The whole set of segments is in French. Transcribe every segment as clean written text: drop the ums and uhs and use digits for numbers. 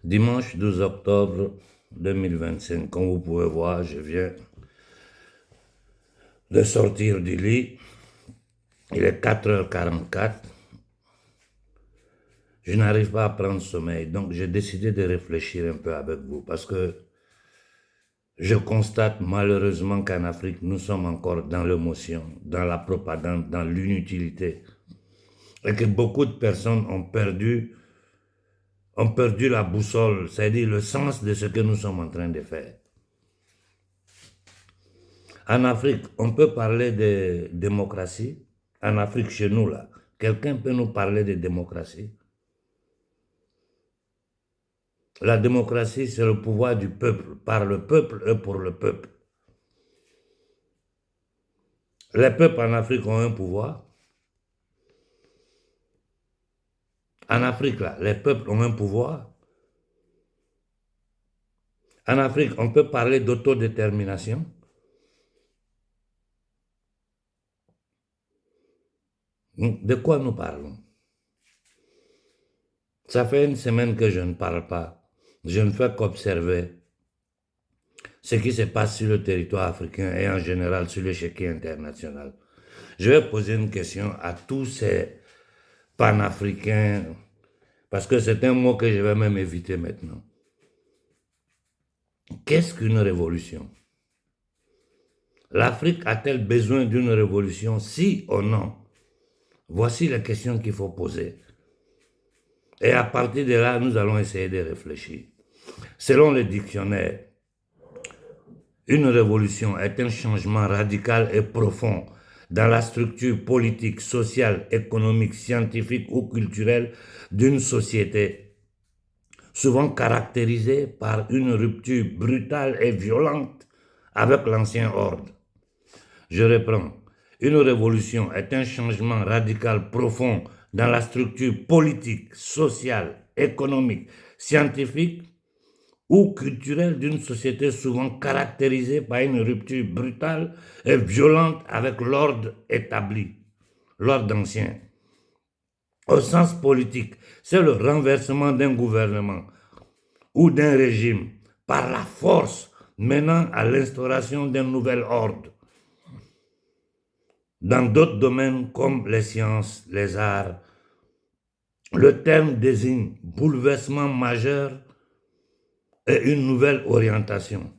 Dimanche 12 octobre 2025, comme vous pouvez voir, je viens de sortir du lit. Il est 4h44. Je n'arrive pas à prendre sommeil, donc j'ai décidé de réfléchir un peu avec vous parce que je constate malheureusement qu'en Afrique, nous sommes encore dans l'émotion, dans la propagande, dans l'inutilité et que beaucoup de personnes ont perdu la boussole, c'est-à-dire le sens de ce que nous sommes en train de faire. En Afrique, on peut parler de démocratie. En Afrique, chez nous, là, quelqu'un peut nous parler de démocratie. La démocratie, c'est le pouvoir du peuple, par le peuple et pour le peuple. Les peuples en Afrique ont un pouvoir. En Afrique, là, les peuples ont un pouvoir. En Afrique, on peut parler d'autodétermination. De quoi nous parlons? Ça fait une semaine que je ne parle pas. Je ne fais qu'observer ce qui se passe sur le territoire africain et en général sur l'échiquier international. Je vais poser une question à tous ces panafricains, parce que c'est un mot que je vais même éviter maintenant. Qu'est-ce qu'une révolution? L'Afrique a-t-elle besoin d'une révolution, si ou non? Voici les questions qu'il faut poser. Et à partir de là, nous allons essayer de réfléchir. Selon le dictionnaire, une révolution est un changement radical et profond dans la structure politique, sociale, économique, scientifique ou culturelle d'une société, souvent caractérisée par une rupture brutale et violente avec l'ancien ordre. Je reprends. Une révolution est un changement radical profond dans la structure politique, sociale, économique, scientifique ou culturelle d'une société souvent caractérisée par une rupture brutale et violente avec l'ordre établi, l'ordre ancien. Au sens politique, c'est le renversement d'un gouvernement ou d'un régime par la force menant à l'instauration d'un nouvel ordre. Dans d'autres domaines comme les sciences, les arts, le terme désigne bouleversement majeur et une nouvelle orientation.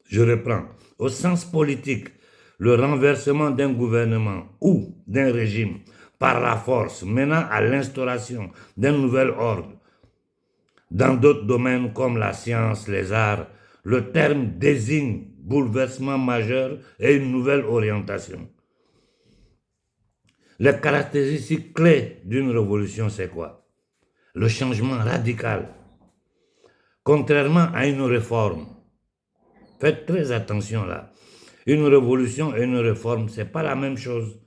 Je reprends. Au sens politique, le renversement d'un gouvernement ou d'un régime par la force menant à l'instauration d'un nouvel ordre. Dans d'autres domaines comme la science, les arts, le terme désigne bouleversement majeur et une nouvelle orientation. Les caractéristiques clés d'une révolution, c'est quoi? Le changement radical. Contrairement à une réforme, faites très attention là. Une révolution et une réforme, ce n'est pas la même chose.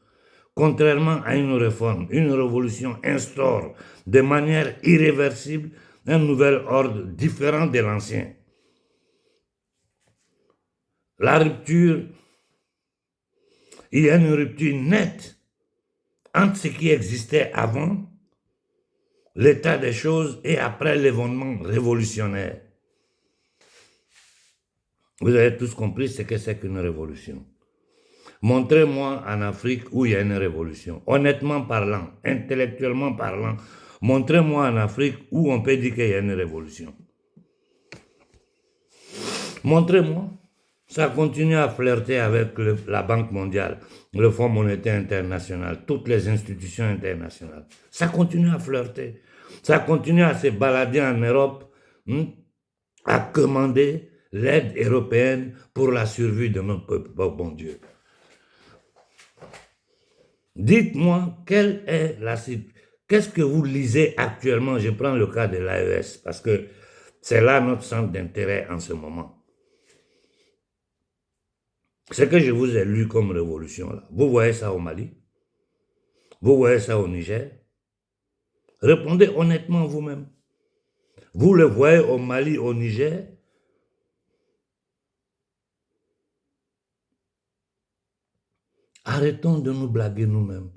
Contrairement à une révolution instaure de manière irréversible un nouvel ordre différent de l'ancien. La rupture, il y a une rupture nette entre ce qui existait avant l'état des choses et après l'événement révolutionnaire. Vous avez tous compris ce que c'est qu'une révolution. Montrez-moi en Afrique où il y a une révolution. Honnêtement parlant, intellectuellement parlant, montrez-moi en Afrique où on peut dire qu'il y a une révolution. Montrez-moi. Ça continue à flirter avec la Banque mondiale, le Fonds monétaire international, toutes les institutions internationales. Ça continue à flirter. Ça continue à se balader en Europe, à commander l'aide européenne pour la survie de notre peuple. Oh, bon Dieu. Dites-moi, quelle est la situation? Qu'est-ce que vous lisez actuellement? Je prends le cas de l'AES parce que c'est là notre centre d'intérêt en ce moment. Ce que je vous ai lu comme révolution, là, vous voyez ça au Mali? Vous voyez ça au Niger? Répondez honnêtement vous-même. Vous le voyez au Mali, au Niger? Arrêtons de nous blaguer nous-mêmes.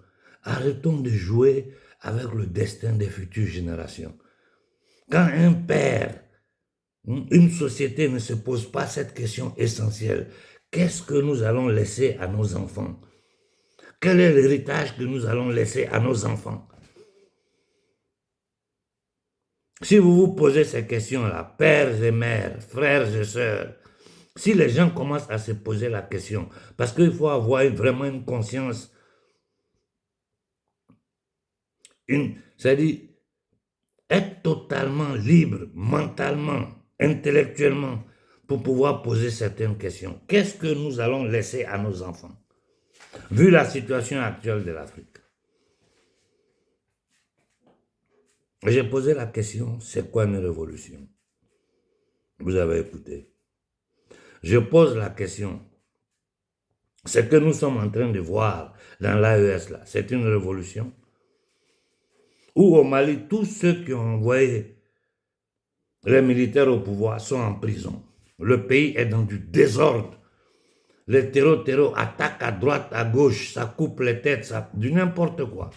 Arrêtons de jouer avec le destin des futures générations. Quand un père une société ne se pose pas cette question essentielle. Qu'est-ce que nous allons laisser à nos enfants? Quel est l'héritage que nous allons laisser à nos enfants? Si vous vous posez ces questions-là, pères et mères, frères et sœurs, si les gens commencent à se poser la question, parce qu'il faut avoir vraiment une conscience, c'est-à-dire être totalement libre, mentalement, intellectuellement, pour pouvoir poser certaines questions. Qu'est-ce que nous allons laisser à nos enfants, vu la situation actuelle de l'Afrique? J'ai posé la question, c'est quoi une révolution? Vous avez écouté. Je pose la question, ce que nous sommes en train de voir dans l'AES là, c'est une révolution? Ou au Mali, tous ceux qui ont envoyé les militaires au pouvoir sont en prison. Le pays est dans du désordre. Les terreaux attaquent à droite, à gauche, ça coupe les têtes, ça, du n'importe quoi.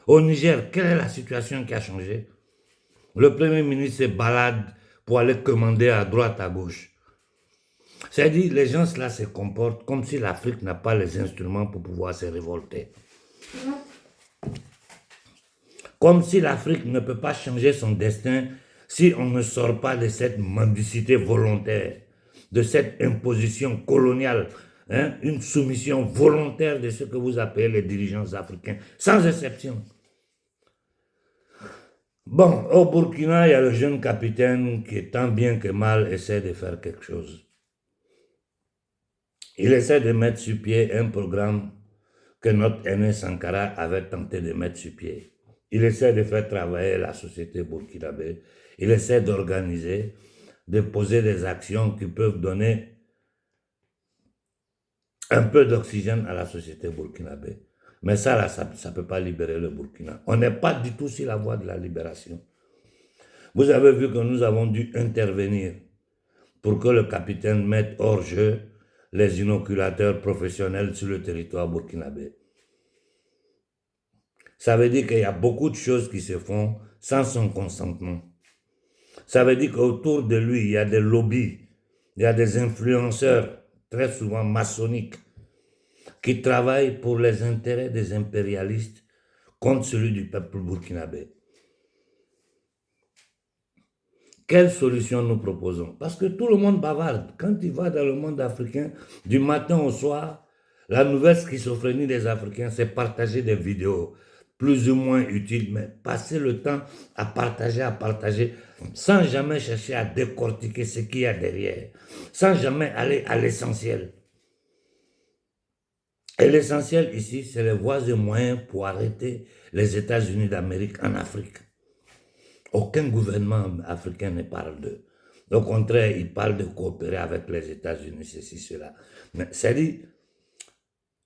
Au Niger, quelle est la situation qui a changé? Le Premier ministre se balade pour aller commander à droite, à gauche. C'est-à-dire, les gens là se comportent comme si l'Afrique n'a pas les instruments pour pouvoir se révolter. Comme si l'Afrique ne peut pas changer son destin si on ne sort pas de cette mendicité volontaire, de cette imposition coloniale, une soumission volontaire de ce que vous appelez les dirigeants africains, sans exception. Bon, au Burkina, il y a le jeune capitaine qui, tant bien que mal, essaie de faire quelque chose. Il essaie de mettre sur pied un programme que notre aîné Sankara avait tenté de mettre sur pied. Il essaie de faire travailler la société burkinabé. Il essaie d'organiser, de poser des actions qui peuvent donner un peu d'oxygène à la société burkinabé. Mais ça, là, ça ne peut pas libérer le Burkina. On n'est pas du tout sur la voie de la libération. Vous avez vu que nous avons dû intervenir pour que le capitaine mette hors jeu les inoculateurs professionnels sur le territoire burkinabé. Ça veut dire qu'il y a beaucoup de choses qui se font sans son consentement. Ça veut dire qu'autour de lui, il y a des lobbies, il y a des influenceurs, très souvent maçonniques, qui travaillent pour les intérêts des impérialistes contre celui du peuple burkinabé. Quelle solution nous proposons? Parce que tout le monde bavarde. Quand il va dans le monde africain, du matin au soir, la nouvelle schizophrénie des Africains, c'est partager des vidéos plus ou moins utiles, mais passer le temps à partager, sans jamais chercher à décortiquer ce qu'il y a derrière, sans jamais aller à l'essentiel. Et l'essentiel ici, c'est les voies et moyens pour arrêter les États-Unis d'Amérique en Afrique. Aucun gouvernement africain ne parle d'eux. Au contraire, il parle de coopérer avec les États-Unis, ceci, cela. Mais c'est-à-dire,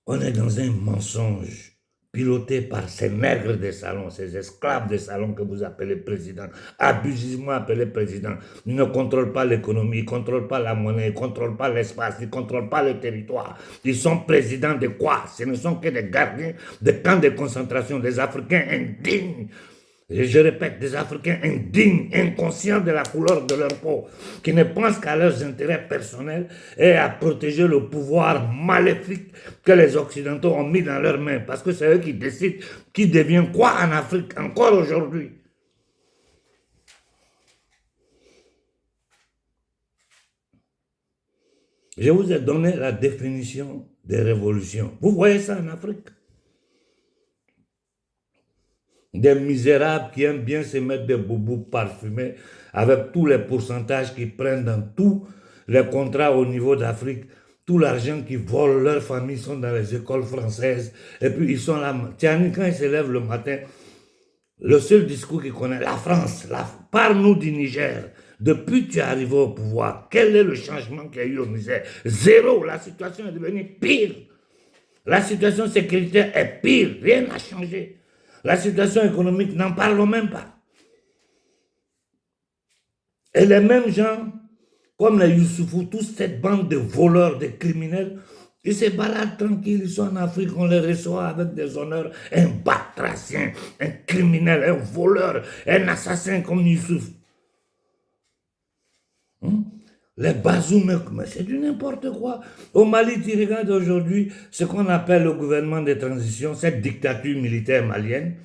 on est dans un mensonge piloté par ces nègres des salons, ces esclaves des salons que vous appelez président, abusivement appelés président. Ils ne contrôlent pas l'économie, ils ne contrôlent pas la monnaie, ils ne contrôlent pas l'espace, ils ne contrôlent pas le territoire. Ils sont présidents de quoi? Ce ne sont que des gardiens de camps de concentration, des Africains indignes. Et je répète, des Africains indignes, inconscients de la couleur de leur peau, qui ne pensent qu'à leurs intérêts personnels et à protéger le pouvoir maléfique que les Occidentaux ont mis dans leurs mains, parce que c'est eux qui décident qui devient quoi en Afrique, encore aujourd'hui. Je vous ai donné la définition des révolutions. Vous voyez ça en Afrique? Des misérables qui aiment bien se mettre des boubous parfumés avec tous les pourcentages qu'ils prennent dans tous les contrats au niveau d'Afrique, tout l'argent qu'ils volent, leurs familles sont dans les écoles françaises, et puis ils sont là. Tiens, quand ils se lèvent le matin, le seul discours qu'ils connaissent, la France, parle-nous du Niger. Depuis que tu es arrivé au pouvoir, quel est le changement qu'il y a eu au Niger? Zéro, la situation est devenue pire. La situation sécuritaire est pire, rien n'a changé. La situation économique, n'en parlons même pas. Et les mêmes gens, comme les Youssoufou, toute cette bande de voleurs, de criminels, ils se baladent tranquilles, ils sont en Afrique, on les reçoit avec des honneurs. Un batracien, un criminel, un voleur, un assassin comme Youssouf. Les bazooks, mais c'est du n'importe quoi. Au Mali, tu regardes aujourd'hui ce qu'on appelle le gouvernement de transition, cette dictature militaire malienne.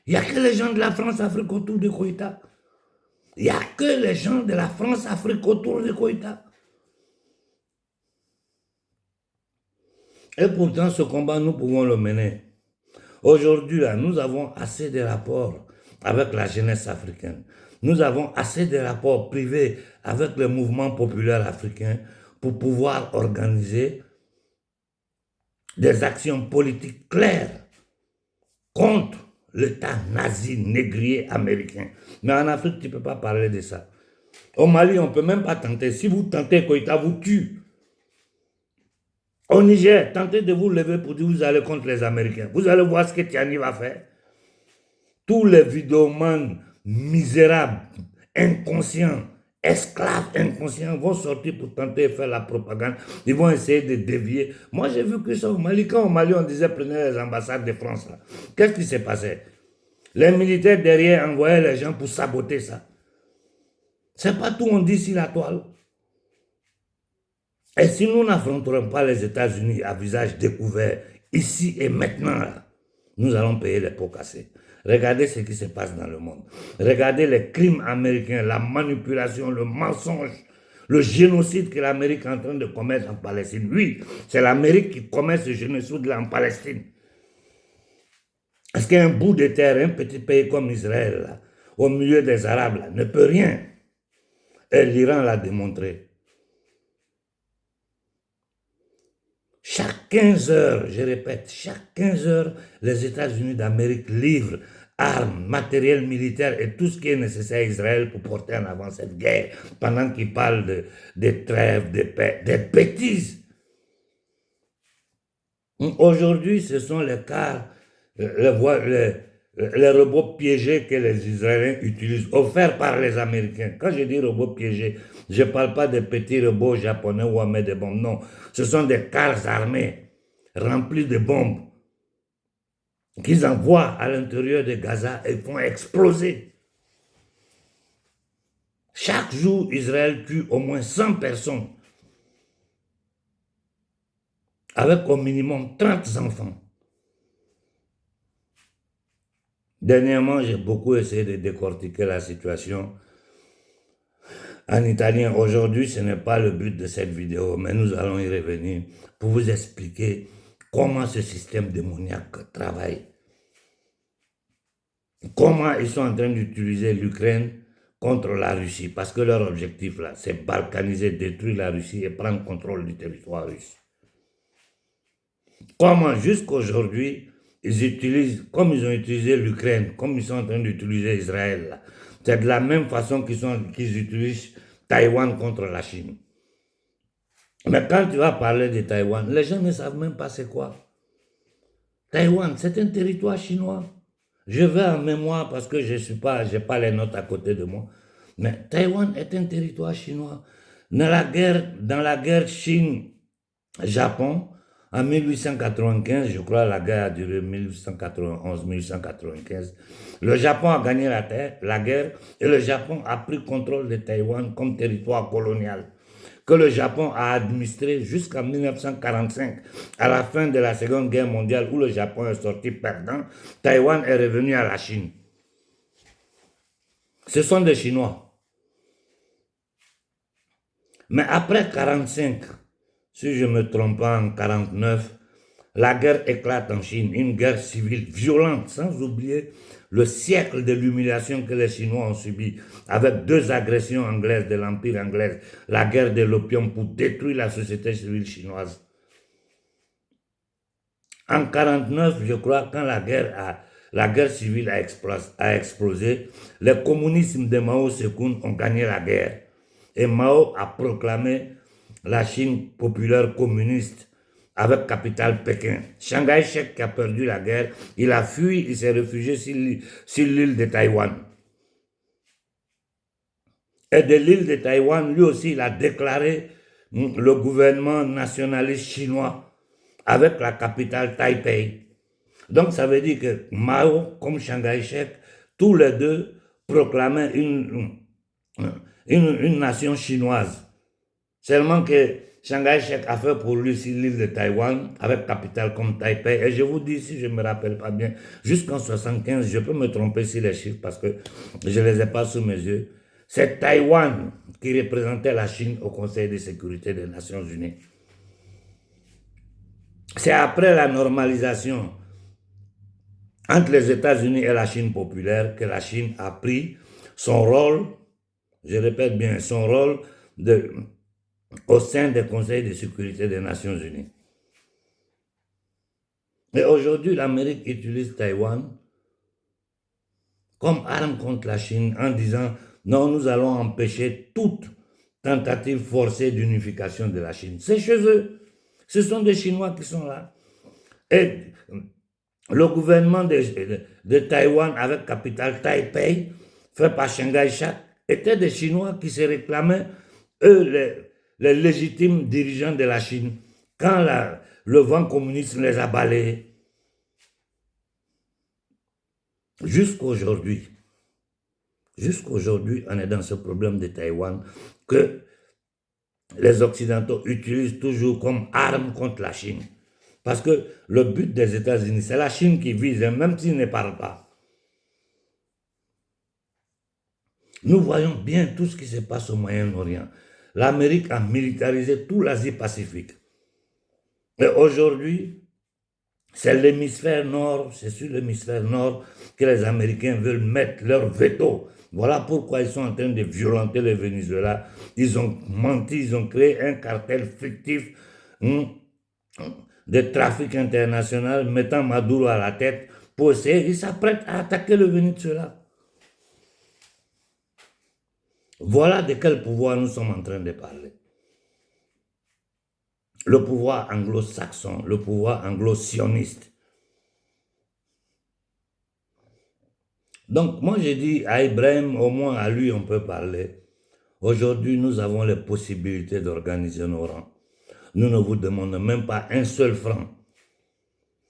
Il n'y a que les gens de la France-Afrique autour de Koïta. Il n'y a que les gens de la France-Afrique autour de Koïta. Et pourtant, ce combat, nous pouvons le mener. Aujourd'hui, là, nous avons assez de rapports avec la jeunesse africaine. Nous avons assez de rapports privés avec le mouvement populaire africain pour pouvoir organiser des actions politiques claires contre l'État nazi négrier américain. Mais en Afrique, tu ne peux pas parler de ça. Au Mali, on ne peut même pas tenter. Si vous tentez, Koïta vous tue. Au Niger, tentez de vous lever pour dire que vous allez contre les Américains. Vous allez voir ce que Tiani va faire. Tous les vidéomans misérables, inconscients, esclaves inconscients vont sortir pour tenter de faire la propagande. Ils vont essayer de dévier. Moi, j'ai vu que ça au Mali. Quand au Mali, on disait prenez les ambassades de France. Qu'est-ce qui s'est passé? Les militaires derrière envoyaient les gens pour saboter ça. C'est pas tout on dit sur la toile. Et si nous n'affronterons pas les États-Unis à visage découvert, ici et maintenant, là, nous allons payer les pots cassés. Regardez ce qui se passe dans le monde. Regardez les crimes américains, la manipulation, le mensonge, le génocide que l'Amérique est en train de commettre en Palestine. Oui, c'est l'Amérique qui commet ce génocide-là en Palestine. Est-ce qu'un bout de terre, un petit pays comme Israël, là, au milieu des Arabes, là, ne peut rien? Et l'Iran l'a démontré. Chaque 15 heures, je répète, chaque 15 heures, les États-Unis d'Amérique livrent armes, matériel militaire et tout ce qui est nécessaire à Israël pour porter en avant cette guerre, pendant qu'ils parlent de trêves, de paix, des bêtises. Aujourd'hui, ce sont les cars, les robots piégés que les Israéliens utilisent, offerts par les Américains. Quand je dis robots piégés, je ne parle pas de petits robots japonais où on met des bombes, non. Ce sont des cars armés, remplis de bombes, qu'ils envoient à l'intérieur de Gaza et font exploser. Chaque jour, Israël tue au moins 100 personnes, avec au minimum 30 enfants. Dernièrement, j'ai beaucoup essayé de décortiquer la situation en italien. Aujourd'hui, ce n'est pas le but de cette vidéo, mais nous allons y revenir pour vous expliquer comment ce système démoniaque travaille. Comment ils sont en train d'utiliser l'Ukraine contre la Russie. Parce que leur objectif, là, c'est balkaniser, détruire la Russie et prendre contrôle du territoire russe. Comment jusqu'aujourd'hui, ils utilisent, comme ils ont utilisé l'Ukraine, comme ils sont en train d'utiliser Israël, c'est de la même façon qu'ils utilisent Taïwan contre la Chine. Mais quand tu vas parler de Taïwan, les gens ne savent même pas c'est quoi. Taïwan, c'est un territoire chinois. Je vais en mémoire parce que je n'ai pas les notes à côté de moi. Mais Taïwan est un territoire chinois. Dans la guerre Chine-Japon, en 1895, je crois la guerre a duré 1891-1895, le Japon a gagné la guerre et le Japon a pris contrôle de Taïwan comme territoire colonial que le Japon a administré jusqu'en 1945, à la fin de la Seconde Guerre mondiale où le Japon est sorti perdant. Taïwan est revenu à la Chine. Ce sont des Chinois. Mais après 1945, si je ne me trompe pas, en 1949, la guerre éclate en Chine, une guerre civile violente, sans oublier le siècle de l'humiliation que les Chinois ont subi, avec 2 agressions anglaises de l'Empire anglais, la guerre de l'opium pour détruire la société civile chinoise. En 1949, je crois, quand la guerre civile a explosé, les communistes de Mao Tse-tung ont gagné la guerre. Et Mao a proclamé la Chine populaire communiste avec capitale Pékin. Chiang Kai-shek qui a perdu la guerre, il a fui, il s'est réfugié sur l'île de Taïwan. Et de l'île de Taïwan, lui aussi, il a déclaré le gouvernement nationaliste chinois avec la capitale Taipei. Donc ça veut dire que Mao, comme Chiang Kai-shek, tous les deux proclamaient une nation chinoise. Seulement que Shanghai Shek a fait pour lui sur l'île de Taïwan, avec capitale comme Taipei. Et je vous dis, si je ne me rappelle pas bien, jusqu'en 75, je peux me tromper sur les chiffres parce que je ne les ai pas sous mes yeux. C'est Taïwan qui représentait la Chine au Conseil de sécurité des Nations Unies. C'est après la normalisation entre les États-Unis et la Chine populaire que la Chine a pris son rôle, je répète bien, son rôle au sein des conseils de sécurité des Nations Unies. Mais aujourd'hui, l'Amérique utilise Taïwan comme arme contre la Chine en disant non, nous allons empêcher toute tentative forcée d'unification de la Chine. C'est chez eux. Ce sont des Chinois qui sont là. Et le gouvernement de Taïwan avec capitale Taipei, fait par Chiang Kai-shek, étaient des Chinois qui se réclamaient, eux, les légitimes dirigeants de la Chine, quand le vent communiste les a balayés. Jusqu'aujourd'hui, on est dans ce problème de Taïwan que les Occidentaux utilisent toujours comme arme contre la Chine. Parce que le but des États-Unis, c'est la Chine qui vise, même s'ils ne parlent pas. Nous voyons bien tout ce qui se passe au Moyen-Orient. L'Amérique a militarisé tout l'Asie-Pacifique. Et aujourd'hui, c'est l'hémisphère nord, c'est sur l'hémisphère nord que les Américains veulent mettre leur veto. Voilà pourquoi ils sont en train de violenter le Venezuela. Ils ont menti, ils ont créé un cartel fictif de trafic international mettant Maduro à la tête pour essayer, ils s'apprêtent à attaquer le Venezuela. Voilà de quel pouvoir nous sommes en train de parler. Le pouvoir anglo-saxon, le pouvoir anglo-sioniste. Donc, moi, j'ai dit à Ibrahim, au moins à lui, on peut parler. Aujourd'hui, nous avons les possibilités d'organiser nos rangs. Nous ne vous demandons même pas un seul franc.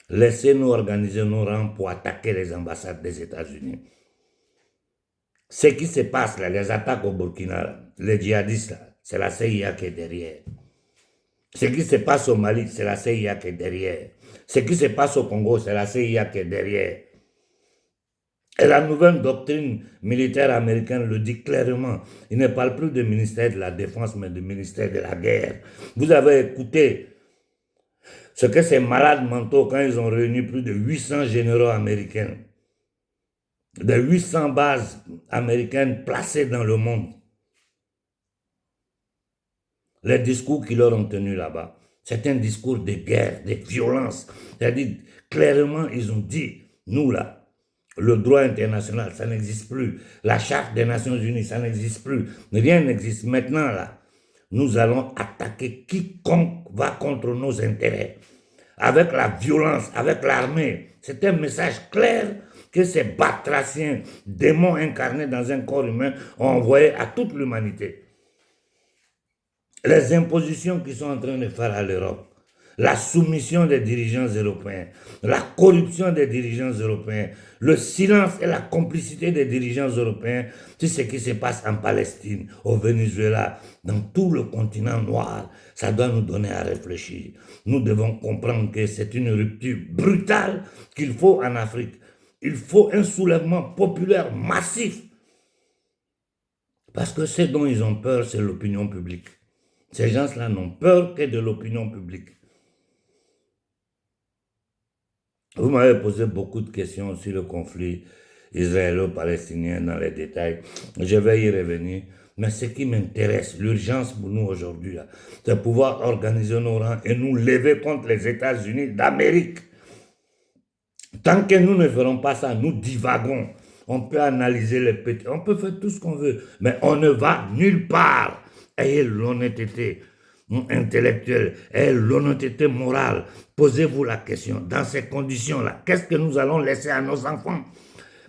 Laissez-nous organiser nos rangs pour attaquer les ambassades des États-Unis. Ce qui se passe là, les attaques au Burkina, les djihadistes, c'est la CIA qui est derrière. Ce qui se passe au Mali, c'est la CIA qui est derrière. Ce qui se passe au Congo, c'est la CIA qui est derrière. Et la nouvelle doctrine militaire américaine le dit clairement. Il ne parle plus du ministère de la Défense, mais du ministère de la Guerre. Vous avez écouté ce que ces malades mentaux, quand ils ont réuni plus de 800 généraux américains, de 800 bases américaines placées dans le monde, les discours qu'ils leur ont tenus là-bas, c'est un discours de guerre, de violence. C'est-à-dire, clairement, ils ont dit, nous là, le droit international, ça n'existe plus. La charte des Nations Unies, ça n'existe plus. Rien n'existe. Maintenant, là, nous allons attaquer quiconque va contre nos intérêts. Avec la violence, avec l'armée. C'est un message clair que ces batraciens, démons incarnés dans un corps humain, ont envoyé à toute l'humanité. Les impositions qu'ils sont en train de faire à l'Europe, la soumission des dirigeants européens, la corruption des dirigeants européens, le silence et la complicité des dirigeants européens, tout ce qui se passe en Palestine, au Venezuela, dans tout le continent noir, ça doit nous donner à réfléchir. Nous devons comprendre que c'est une rupture brutale qu'il faut en Afrique. Il faut un soulèvement populaire massif. Parce que ce dont ils ont peur, c'est l'opinion publique. Ces gens-là n'ont peur que de l'opinion publique. Vous m'avez posé beaucoup de questions sur le conflit israélo-palestinien dans les détails. Je vais y revenir. Mais ce qui m'intéresse, l'urgence pour nous aujourd'hui, c'est de pouvoir organiser nos rangs et nous lever contre les États-Unis d'Amérique. Tant que nous ne ferons pas ça, nous divagons. On peut analyser les petits, on peut faire tout ce qu'on veut, mais on ne va nulle part. Ayez l'honnêteté intellectuelle, ayez l'honnêteté morale. Posez-vous la question, dans ces conditions-là, qu'est-ce que nous allons laisser à nos enfants?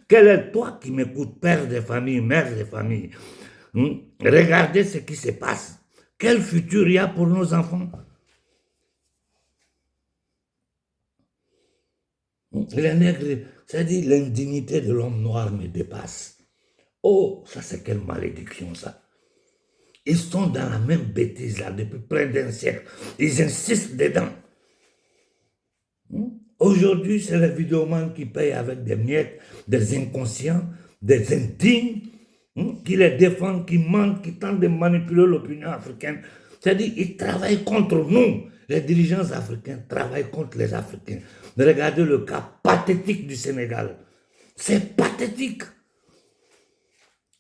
Quel est toi qui m'écoutes, père de famille, mère de famille? Regardez ce qui se passe. Quel futur il y a pour nos enfants? Les nègres, c'est-à-dire l'indignité de l'homme noir me dépasse. Oh, ça c'est quelle malédiction ça. Ils sont dans la même bêtise là depuis près d'un siècle. Ils insistent dedans. Aujourd'hui, c'est les vidéomans qui payent avec des miettes, des inconscients, des indignes, qui les défendent, qui mentent, qui tentent de manipuler l'opinion africaine. C'est-à-dire qu'ils travaillent contre nous. Les dirigeants africains travaillent contre les Africains. Regardez le cas pathétique du Sénégal. C'est pathétique.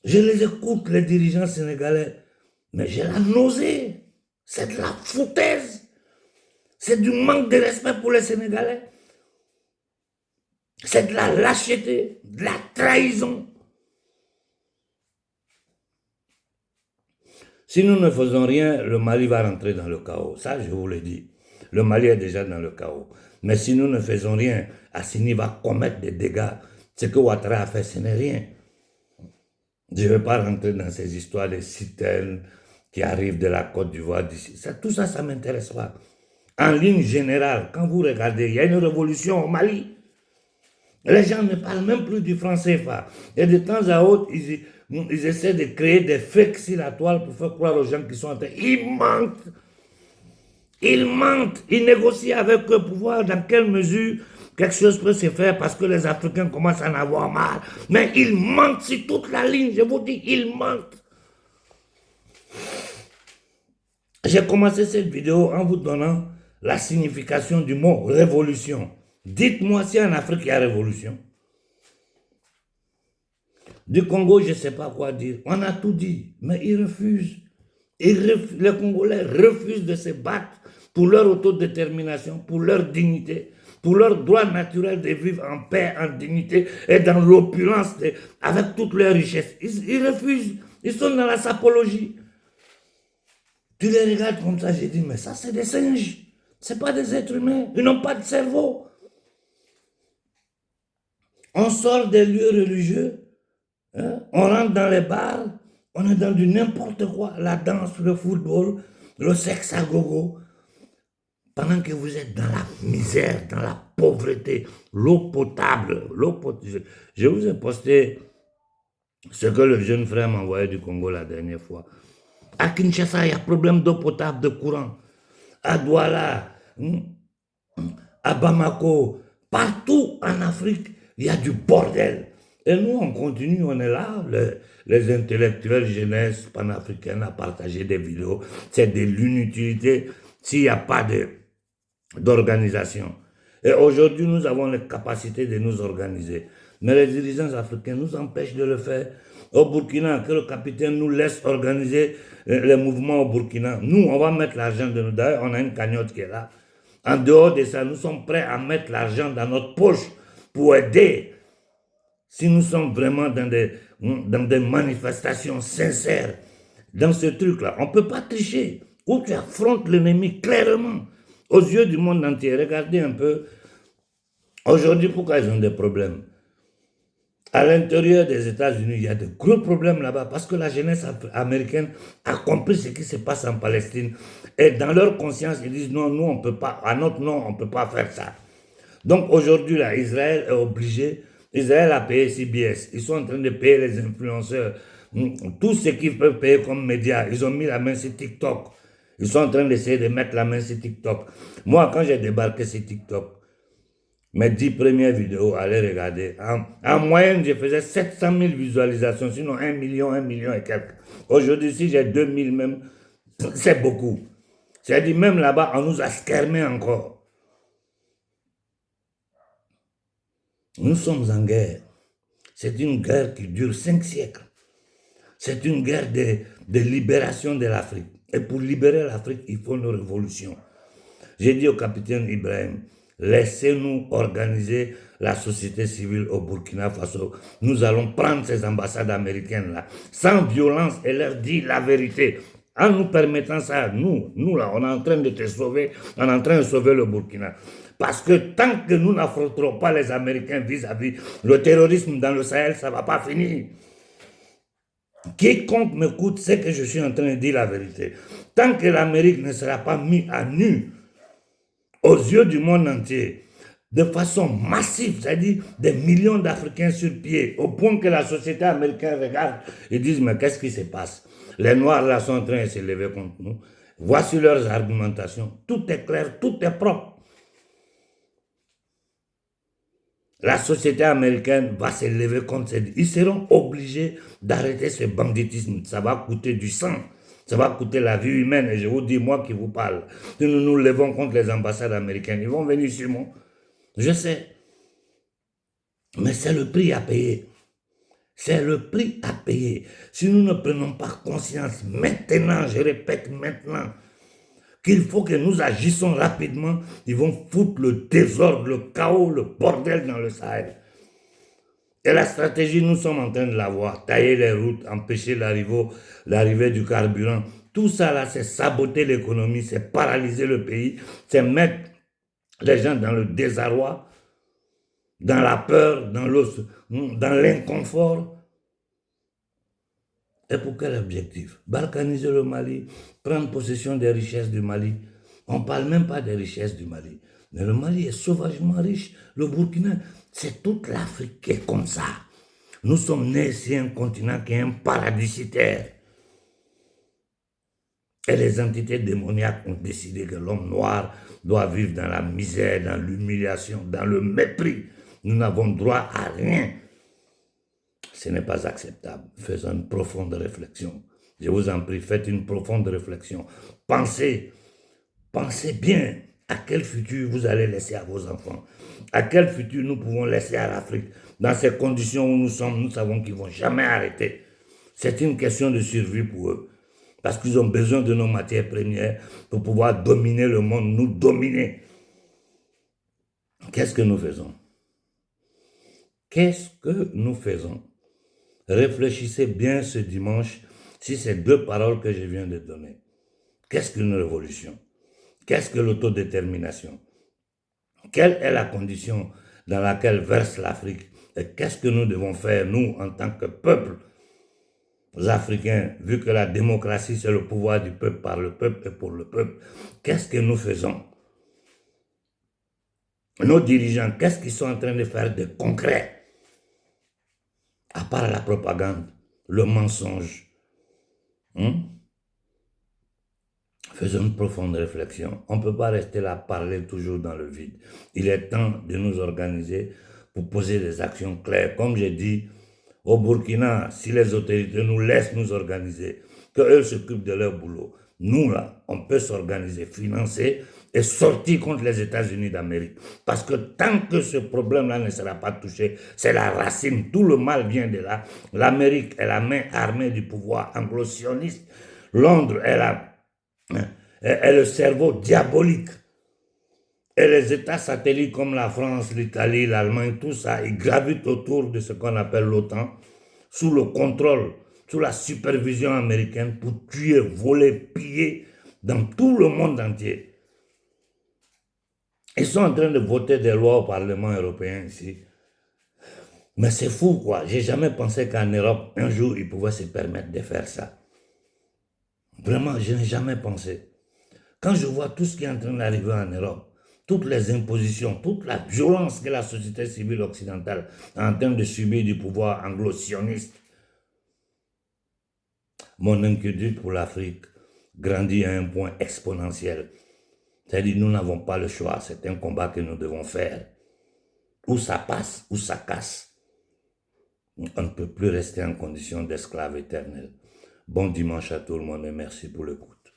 Je les écoute, les dirigeants sénégalais, mais j'ai la nausée. C'est de la foutaise. C'est du manque de respect pour les Sénégalais. C'est de la lâcheté, de la trahison. Si nous ne faisons rien, le Mali va rentrer dans le chaos. Ça, je vous le dis. Le Mali est déjà dans le chaos. Mais si nous ne faisons rien, Assini va commettre des dégâts. Ce que Ouattara a fait, ce n'est rien. Je ne vais pas rentrer dans ces histoires de citernes qui arrivent de la Côte d'Ivoire d'ici. Tout ça, ça ne m'intéresse pas. En ligne générale, quand vous regardez, il y a une révolution au Mali. Les gens ne parlent même plus du franc CFA. Et de temps à autre, ils essaient de créer des fakes sur la toile pour faire croire aux gens qui sont en train. Ils mentent. Ils mentent. Ils négocient avec eux pour voir dans quelle mesure quelque chose peut se faire parce que les Africains commencent à en avoir marre. Mais ils mentent sur toute la ligne. Je vous dis, ils mentent. J'ai commencé cette vidéo en vous donnant la signification du mot révolution. Dites-moi si en Afrique il y a révolution. Du Congo, je ne sais pas quoi dire. On a tout dit, mais ils refusent. Les Congolais refusent de se battre pour leur autodétermination, pour leur dignité, pour leur droit naturel de vivre en paix, en dignité et dans l'opulence avec toutes leurs richesses. Ils refusent. Ils sont dans la sapologie. Tu les regardes comme ça, j'ai dit, mais ça c'est des singes. Ce n'est pas des êtres humains. Ils n'ont pas de cerveau. On sort des lieux religieux, hein, on rentre dans les bars, on est dans du n'importe quoi, la danse, le football, le sexe à gogo. Pendant que vous êtes dans la misère, dans la pauvreté, l'eau potable, je vous ai posté ce que le jeune frère m'a envoyé du Congo la dernière fois. À Kinshasa, il y a problème d'eau potable, de courant. À Douala, à Bamako, partout en Afrique, il y a du bordel. Et nous, on continue, on est là, les intellectuels jeunesse panafricaine à partager des vidéos. C'est de l'inutilité s'il n'y a pas d'organisation. Et aujourd'hui, nous avons les capacités de nous organiser. Mais les dirigeants africains nous empêchent de le faire. Au Burkina, que le capitaine nous laisse organiser les mouvements au Burkina. Nous, on va mettre l'argent de nous. D'ailleurs, on a une cagnotte qui est là. En dehors de ça, nous sommes prêts à mettre l'argent dans notre poche pour aider. Si nous sommes vraiment dans des manifestations sincères, dans ce truc-là, on ne peut pas tricher. Où tu affrontes l'ennemi clairement, aux yeux du monde entier. Regardez un peu, aujourd'hui, pourquoi ils ont des problèmes. À l'intérieur des États-Unis, il y a de gros problèmes là-bas parce que la jeunesse américaine a compris ce qui se passe en Palestine. Et dans leur conscience, ils disent non, nous, on ne peut pas, à notre nom, on ne peut pas faire ça. Donc aujourd'hui, là, Israël est obligé, Israël a payé CBS, ils sont en train de payer les influenceurs, tout ce qu'ils peuvent payer comme médias, ils ont mis la main sur TikTok. Ils sont en train d'essayer de mettre la main sur TikTok. Moi, quand j'ai débarqué sur TikTok, mes 10 premières vidéos, allez regarder. En moyenne, je faisais 700 000 visualisations, sinon 1 million et quelques. Aujourd'hui, si j'ai 2000 même, c'est beaucoup. C'est-à-dire, même là-bas, on nous a skermé encore. Nous sommes en guerre. C'est une guerre qui dure 5 siècles. C'est une guerre de libération de l'Afrique. Et pour libérer l'Afrique, il faut une révolution. J'ai dit au capitaine Ibrahim, laissez-nous organiser la société civile au Burkina Faso. Nous allons prendre ces ambassades américaines-là, sans violence, et leur dire la vérité. En nous permettant ça, nous là, on est en train de te sauver, on est en train de sauver le Burkina. Parce que tant que nous n'affronterons pas les Américains vis-à-vis le terrorisme dans le Sahel, ça ne va pas finir. Quiconque m'écoute sait que je suis en train de dire la vérité. Tant que l'Amérique ne sera pas mise à nu aux yeux du monde entier, de façon massive, c'est-à-dire des millions d'Africains sur pied, au point que la société américaine regarde et dit mais qu'est-ce qui se passe? Les Noirs là sont en train de se lever contre nous. Voici leurs argumentations. Tout est clair, tout est propre. La société américaine va se lever contre ces... Ils seront obligés d'arrêter ce banditisme. Ça va coûter du sang. Ça va coûter la vie humaine. Et je vous dis, moi qui vous parle, si nous nous levons contre les ambassades américaines, ils vont venir sur moi. Je sais. Mais c'est le prix à payer. C'est le prix à payer. Si nous ne prenons pas conscience maintenant, je répète maintenant, qu'il faut que nous agissions rapidement, ils vont foutre le désordre, le chaos, le bordel dans le Sahel. Et la stratégie, nous sommes en train de la voir. Tailler les routes, empêcher l'arrivée du carburant. Tout ça là, c'est saboter l'économie, c'est paralyser le pays, c'est mettre les gens dans le désarroi, dans la peur, dans l'inconfort. Et pour quel objectif? Balkaniser le Mali, prendre possession des richesses du Mali. On ne parle même pas des richesses du Mali. Mais le Mali est sauvagement riche. Le Burkina, c'est toute l'Afrique qui est comme ça. Nous sommes nés sur un continent qui est un paradis sur terre. Et les entités démoniaques ont décidé que l'homme noir doit vivre dans la misère, dans l'humiliation, dans le mépris. Nous n'avons droit à rien. Ce n'est pas acceptable. Faisons une profonde réflexion. Je vous en prie, faites une profonde réflexion. Pensez bien à quel futur vous allez laisser à vos enfants. À quel futur nous pouvons laisser à l'Afrique. Dans ces conditions où nous sommes, nous savons qu'ils ne vont jamais arrêter. C'est une question de survie pour eux. Parce qu'ils ont besoin de nos matières premières pour pouvoir dominer le monde, nous dominer. Qu'est-ce que nous faisons? Qu'est-ce que nous faisons? Réfléchissez bien ce dimanche si ces deux paroles que je viens de donner. Qu'est-ce qu'une révolution? Qu'est-ce que l'autodétermination? Quelle est la condition dans laquelle verse l'Afrique? Et qu'est-ce que nous devons faire, nous, en tant que peuple africains, vu que la démocratie, c'est le pouvoir du peuple par le peuple et pour le peuple? Qu'est-ce que nous faisons? Nos dirigeants, qu'est-ce qu'ils sont en train de faire de concret? À part la propagande, le mensonge. Faisons une profonde réflexion. On ne peut pas rester là, parler toujours dans le vide. Il est temps de nous organiser pour poser des actions claires. Comme j'ai dit, au Burkina, si les autorités nous laissent nous organiser, qu'eux s'occupent de leur boulot, nous là, on peut s'organiser, financer et sortir contre les États-Unis d'Amérique. Parce que tant que ce problème-là ne sera pas touché, c'est la racine, tout le mal vient de là. L'Amérique est la main armée du pouvoir anglo-sioniste. Londres est le cerveau diabolique. Et les États satellites comme la France, l'Italie, l'Allemagne, tout ça, ils gravitent autour de ce qu'on appelle l'OTAN, sous le contrôle, sous la supervision américaine pour tuer, voler, piller dans tout le monde entier. Ils sont en train de voter des lois au Parlement européen ici. Mais c'est fou, quoi. J'ai jamais pensé qu'en Europe, un jour, ils pouvaient se permettre de faire ça. Vraiment, je n'ai jamais pensé. Quand je vois tout ce qui est en train d'arriver en Europe, toutes les impositions, toute la violence que la société civile occidentale est en train de subir du pouvoir anglo-sioniste, mon inquiétude pour l'Afrique grandit à un point exponentiel. C'est-à-dire, nous n'avons pas le choix, c'est un combat que nous devons faire. Ou ça passe, ou ça casse. On ne peut plus rester en condition d'esclave éternel. Bon dimanche à tout le monde et merci pour l'écoute.